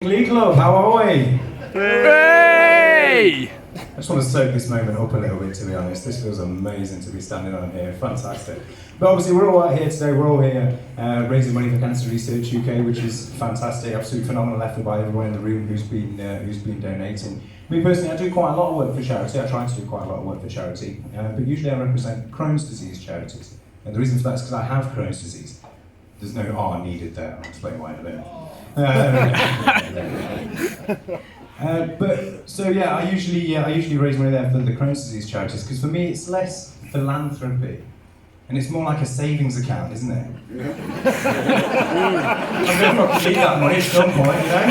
Glee Club, how are we? Hey! I just want to soak this moment up a little bit, to be honest. This feels amazing to be standing on here, fantastic. But obviously we're all out here today, we're all here raising money for Cancer Research UK, which is fantastic, absolutely phenomenal effort by everyone in the room who's been donating. Me personally, I do quite a lot of work for charity, I try to do quite a lot of work for charity, but usually I represent Crohn's disease charities. And the reason for that is because I have Crohn's disease. There's no R needed there, I'll explain why in a minute. I usually raise money there for the Crohn's disease charities because for me it's less philanthropy and it's more like a savings account, isn't it? I'm going to probably need that money at some point, you know?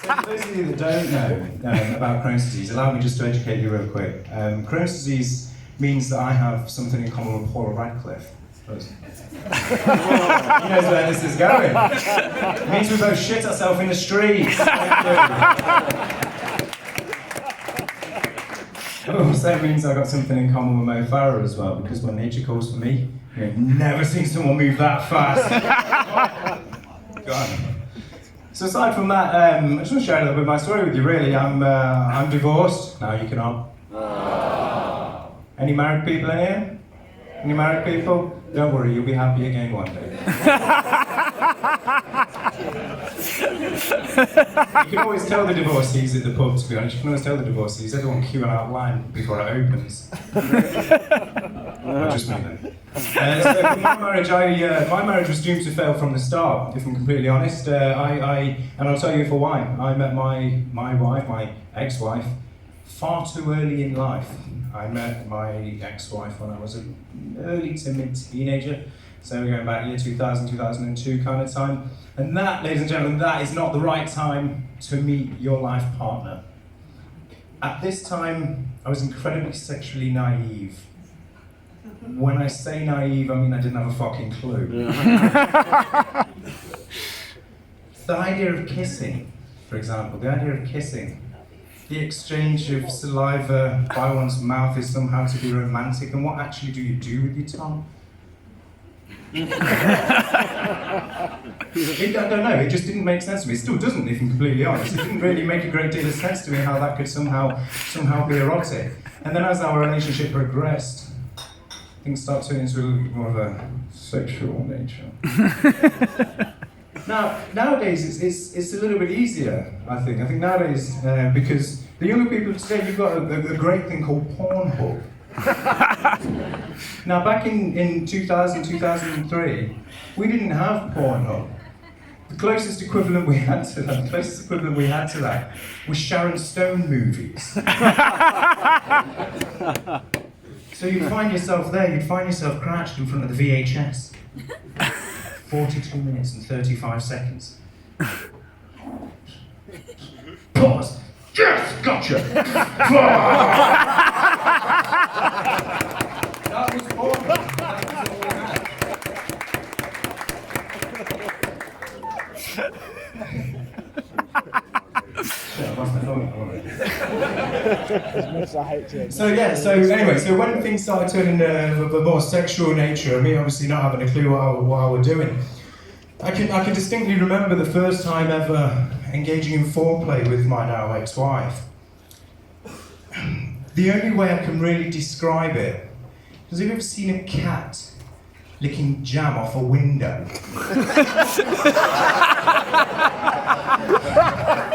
So for those of you that don't know about Crohn's disease, allow me just to educate you real quick. Crohn's disease means that I have something in common with Paul Radcliffe. He knows where this is going. It means we both shit ourselves in the streets. It also means I got something in common with Mo Farah as well, because when nature calls for me, you've never seen someone move that fast. God. So aside from that, I just want to share a little bit of my story with you. Really, I'm divorced. Now you can on. Any married people in here? Any married people? Don't worry, you'll be happy again one day. You can always tell the divorcees at the pub, to be honest. You can always tell the divorcees. Everyone queuing out line before it opens. Not just me then. So for my marriage was doomed to fail from the start, if I'm completely honest. And I'll tell you for why. I met my wife, my ex-wife, far too early in life. I met my ex-wife when I was an early to mid-teenager, so we're going back year 2000, 2002 kind of time. And that, ladies and gentlemen, that is not the right time to meet your life partner. At this time, I was incredibly sexually naive. When I say naive, I mean I didn't have a fucking clue. The idea of kissing, for example, the exchange of saliva by one's mouth is somehow to be romantic, and what actually do you do with your tongue? I don't know, it just didn't make sense to me. It still doesn't, if I'm completely honest. It didn't really make a great deal of sense to me how that could somehow be erotic. And then as our relationship progressed, things started turning into a little bit more of a sexual nature. Nowadays it's a little bit easier, I think. I think nowadays, because the younger people today, you've got a great thing called Pornhub. Now, back in 2000, 2003, we didn't have Pornhub. The closest equivalent we had to that was Sharon Stone movies. So you'd find yourself there, you'd find yourself crouched in front of the VHS. 42 minutes and 35 seconds. Pause. Yes, gotcha. That was awesome. That was all we had. So when things started turning a more sexual nature, me obviously not having a clue what I was doing, I can distinctly remember the first time ever engaging in foreplay with my now ex-wife. The only way I can really describe it is, have you ever seen a cat licking jam off a window?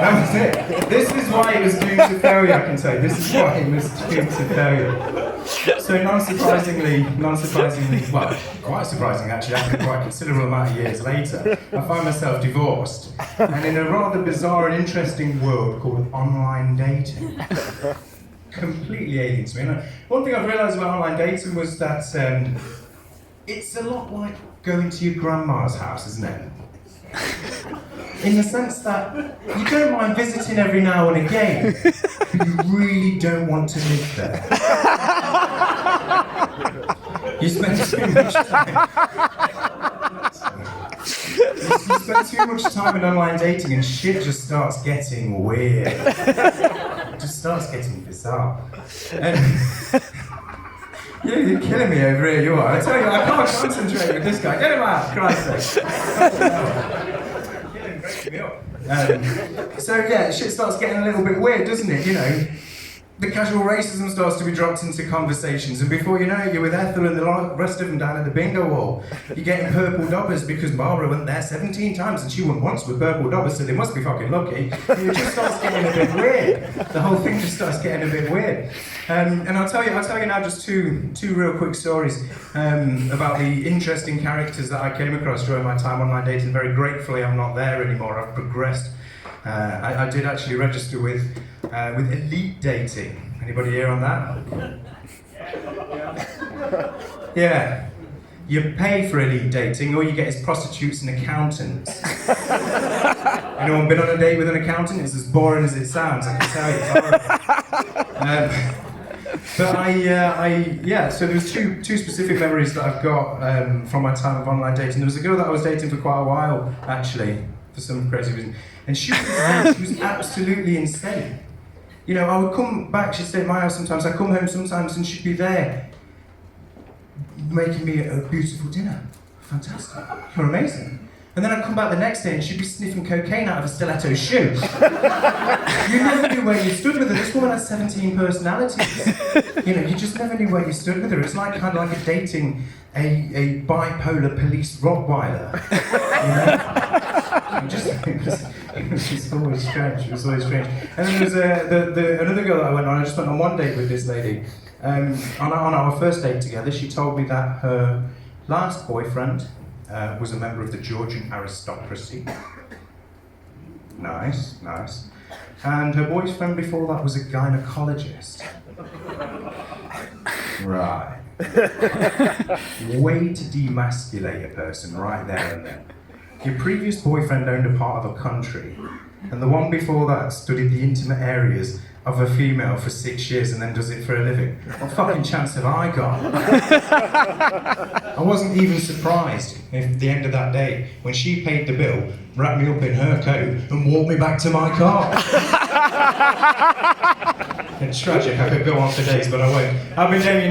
That was it. This is why it was doomed to failure, I can tell you. This is why it was doomed to failure. So non-surprisingly, well, quite surprising actually, after quite a considerable amount of years later, I find myself divorced, and in a rather bizarre and interesting world called online dating. Completely alien to me. And one thing I've realised about online dating was that it's a lot like going to your grandma's house, isn't it? In the sense that you don't mind visiting every now and again, but you really don't want to live there. You spend too much time. You spend too much time in online dating and shit just starts getting weird. It just starts getting bizarre. You're killing me over here, you are. I tell you, I can't concentrate with this guy. Get him out, Christ's sake. Breaking me up. So yeah, shit starts getting a little bit weird, doesn't it? You know, the casual racism starts to be dropped into conversations, and before you know it, you're with Ethel and the rest of them down at the bingo hall. You're getting purple dobbers because Barbara went there 17 times and she went once with purple dobbers, so they must be fucking lucky. And it just starts getting a bit weird. The whole thing just starts getting a bit weird. And I'll tell you now just two real quick stories about the interesting characters that I came across during my time online dating. Very gratefully, I'm not there anymore. I've progressed. I did actually register with Elite Dating. Anybody here on that? Yeah. You pay for Elite Dating, all you get is prostitutes and accountants. Anyone been on a date with an accountant? It's as boring as it sounds, I can tell you. It's horrible. But so there's two specific memories that I've got from my time of online dating. There was a girl that I was dating for quite a while, actually, for some crazy reason. And she was absolutely insane. You know, I would come back, she'd stay at my house sometimes, I'd come home sometimes and she'd be there making me a beautiful dinner. Fantastic. You're amazing. And then I'd come back the next day and she'd be sniffing cocaine out of a stiletto shoe. You never knew where you stood with her. This woman has 17 personalities. You know, you just never knew where you stood with her. It's like kind of like dating a bipolar police Rottweiler. You know? It was always strange. It was always strange. And then there was another girl that I went on. I just went on one date with this lady. On our first date together, she told me that her last boyfriend was a member of the Georgian aristocracy. Nice. And her boyfriend before that was a gynecologist. Right. Way to demasculate a person right there and then. Your previous boyfriend owned a part of a country, and the one before that studied the intimate areas of a female for 6 years and then does it for a living. What fucking chance have I got? I wasn't even surprised if at the end of that day, when she paid the bill, wrapped me up in her coat and walked me back to my car. It's tragic, I could go on for days, but I won't. I've been Damien.